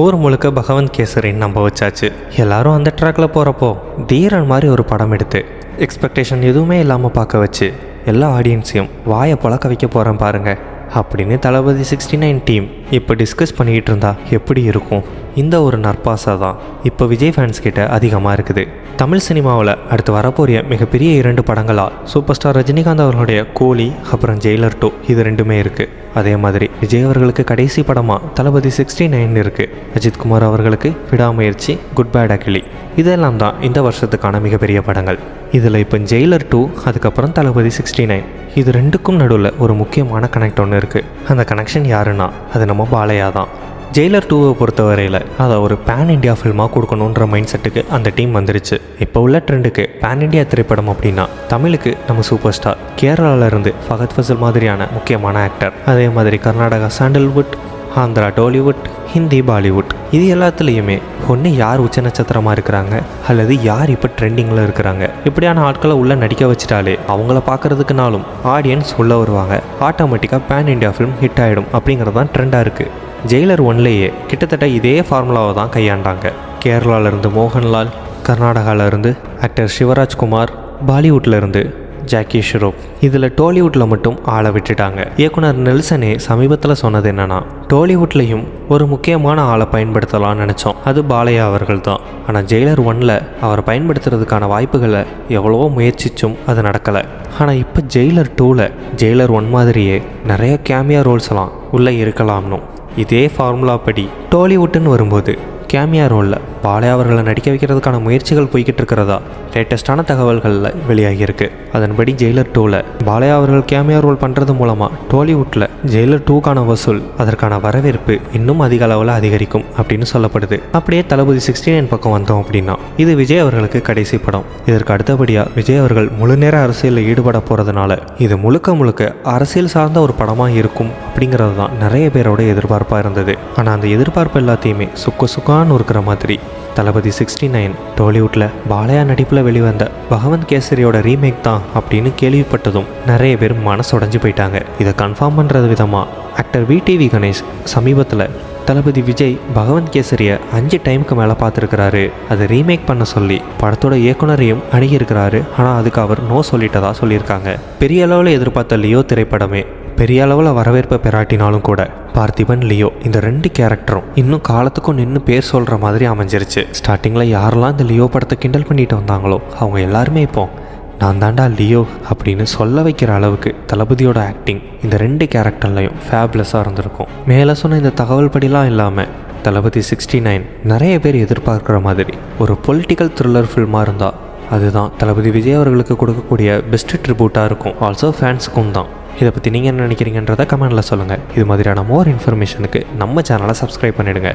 ஊர் முழுக்க பகவந்த் கேசரின்னு நம்ப வச்சாச்சு. எல்லாரும் அந்த ட்ராக்கில் போகிறப்போ தீரன் மாதிரி ஒரு படம் எடுத்து எக்ஸ்பெக்டேஷன் எதுவுமே இல்லாமல் பார்க்க வச்சு எல்லா ஆடியன்ஸையும் வாயை பழக்க வைக்க போகிறேன் பாருங்கள் அப்படின்னு தளபதி 69 டீம் இப்போ டிஸ்கஸ் பண்ணிக்கிட்டு இருந்தா எப்படி இருக்கும்? இந்த ஒரு நற்பாசை தான் இப்போ விஜய் ஃபேன்ஸ் கிட்ட அதிகமாக இருக்குது. தமிழ் சினிமாவில் அடுத்து வரப்போறிய மிகப்பெரிய 2 படங்களாக சூப்பர் ஸ்டார் ரஜினிகாந்த் அவர்களுடைய கோலி அப்புறம் ஜெயிலர் 2 இது 2மே இருக்குது. அதே மாதிரி விஜய் அவர்களுக்கு கடைசி படமாக தளபதி 69 இருக்குது. அஜித்குமார் அவர்களுக்கு விடாமுயற்சி, குட் பேட் அகிலி இதெல்லாம் தான் இந்த வருஷத்துக்கான மிகப்பெரிய படங்கள். இதில் இப்போ ஜெயிலர் 2 அதுக்கப்புறம் தளபதி 69 இது 2க்கும் நடுவில் ஒரு முக்கியமான கனெக்ட் ஒன்று இருக்குது. அந்த கனெக்ஷன் யாருன்னா அது நம்ம பாலையா தான். ஜெயிலர் 2வை பொறுத்தவரையில் அதை ஒரு பேன் இண்டியா ஃபில்மாக கொடுக்கணுன்ற மைண்ட் செட்டுக்கு அந்த டீம் வந்துருச்சு. இப்போ உள்ள ட்ரெண்டுக்கு பேன் இண்டியா திரைப்படம் அப்படின்னா தமிழுக்கு நம்ம சூப்பர் ஸ்டார், கேரளாவிலேருந்து ஃபகத் ஃபசல் மாதிரியான முக்கியமான ஆக்டர், அதே மாதிரி கர்நாடகா சாண்டல்வுட், ஆந்திரா டாலிவுட், ஹிந்தி பாலிவுட் இது எல்லாத்துலேயுமே ஒன்று யார் உச்ச நட்சத்திரமாக இருக்கிறாங்க அல்லது யார் இப்போ ட்ரெண்டிங்கில் இருக்கிறாங்க இப்படியான ஆட்களை உள்ளே நடிக்க வச்சிட்டாலே அவங்கள பார்க்குறதுக்குனாலும் ஆடியன்ஸ் உள்ளே வருவாங்க. ஆட்டோமேட்டிக்காக பேன் இண்டியா ஃபிலிம் ஹிட் ஆகிடும் அப்படிங்கிறது தான் ட்ரெண்டாக இருக்குது. ஜெயிலர் 1லேயே கிட்டத்தட்ட இதே ஃபார்முலாவை தான் கையாண்டாங்க. கேரளாவிலேருந்து மோகன்லால், கர்நாடகாவிலேருந்து ஆக்டர் சிவராஜ்குமார், பாலிவுட்லேருந்து ஜாக்கி ஷெரோஃப், இதில் டாலிவுட்டில் மட்டும் ஆளை விட்டுட்டாங்க. இயக்குனர் நெல்சனே சமீபத்தில் சொன்னது என்னென்னா டாலிவுட்லேயும் ஒரு முக்கியமான ஆளை பயன்படுத்தலாம்னு நினச்சோம், அது பாலையா அவர்கள் தான். ஆனால் ஜெயிலர் 1ல் அவரை பயன்படுத்துறதுக்கான வாய்ப்புகளை எவ்வளவோ முயற்சிச்சும் அது நடக்கலை. ஆனால் இப்போ ஜெயிலர் 2ல் ஜெயிலர் 1 மாதிரியே நிறைய கேமியா ரோல்ஸ்லாம் உள்ளே இருக்கலாம்னு இதே ஃபார்முலா படி டாலிவுட்டுன்னு வரும்போது கேமியா ரோலில் பாலையா அவர்களை நடிக்க வைக்கிறதுக்கான முயற்சிகள் போய்கிட்டு இருக்கிறதா லேட்டஸ்டான தகவல்களில் வெளியாகியிருக்கு. அதன்படி ஜெயிலர் 2ல் பாலையா அவர்கள் கேமியா ரோல் பண்ணுறது மூலமாக டாலிவுட்டில் ஜெயிலர் 2க்கான வசூல், அதற்கான வரவேற்பு இன்னும் அதிக அளவில் அதிகரிக்கும் அப்படின்னு சொல்லப்படுது. அப்படியே தளபதி 69 பக்கம் வந்தோம் அப்படின்னா இது விஜய் அவர்களுக்கு கடைசி படம். இதற்கு அடுத்தபடியாக விஜய் அவர்கள் முழு நேர அரசியலில் ஈடுபட போகிறதுனால இது முழுக்க அரசியல் சார்ந்த ஒரு படமாக இருக்கும் அப்படிங்கிறது தான் நிறைய பேரோட எதிர்பார்ப்பாக இருந்தது. ஆனால் அந்த எதிர்பார்ப்பு எல்லாத்தையுமே சுக்கான்னு இருக்கிற மாதிரி தளபதி 69 டாலிவுட்டில் பாலையா நடிப்பில் வெளிவந்த பகவந்த் கேசரியோட ரீமேக் தான் அப்படின்னு கேள்விப்பட்டதும் நிறைய பேர் மனசுடைஞ்சு போயிட்டாங்க. இதை கன்ஃபார்ம் பண்ணுறது விதமாக ஆக்டர் VTV கணேஷ் சமீபத்தில் தளபதி விஜய் பகவந்த் கேசரியை 5 டைமுக்கு மேலே பார்த்துருக்கிறாரு, அதை ரீமேக் பண்ண சொல்லி படத்தோட இயக்குனரையும் அணுகியிருக்கிறாரு. ஆனால் அதுக்கு அவர் நோ சொல்லிட்டதா சொல்லியிருக்காங்க. பெரிய அளவில் எதிர்பார்த்த லியோ திரைப்படமே பெரிய அளவில் வரவேற்பை பெறாட்டினாலும் கூட பார்த்திபன், லியோ இந்த 2 கேரக்டரும் இன்னும் காலத்துக்கும் நின்று பேர் சொல்கிற மாதிரி அமைஞ்சிருச்சு. ஸ்டார்டிங்கில் யாரெல்லாம் இந்த லியோ படத்தை கிண்டல் பண்ணிட்டு வந்தாங்களோ அவங்க எல்லாருமே இப்போ நான் தாண்டா லியோ அப்படின்னு சொல்ல வைக்கிற அளவுக்கு தளபதியோட ஆக்டிங் இந்த 2 கேரக்டர்லையும் ஃபேப்லஸாக இருந்திருக்கும். மேலே சொன்ன இந்த தகவல் படிலாம் இல்லாமல் தளபதி 69 நிறைய பேர் எதிர்பார்க்குற மாதிரி ஒரு பொலிட்டிக்கல் த்ரில்லர் ஃபில்மாக இருந்தால் அதுதான் தளபதி விஜய் அவர்களுக்கு கொடுக்கக்கூடிய பெஸ்ட் ட்ரிபியூட்டாக இருக்கும். ஆல்சோ ஃபேன்ஸுக்கும் தான். இதை பற்றி நீங்கள் என்ன நினைக்கிறீங்கன்றதை கமெண்டில் சொல்லுங்கள். இது மாதிரியான மோர் இன்ஃபர்மேஷனுக்கு நம்ம சேனலை சப்ஸ்கிரைப் பண்ணிவிடுங்க.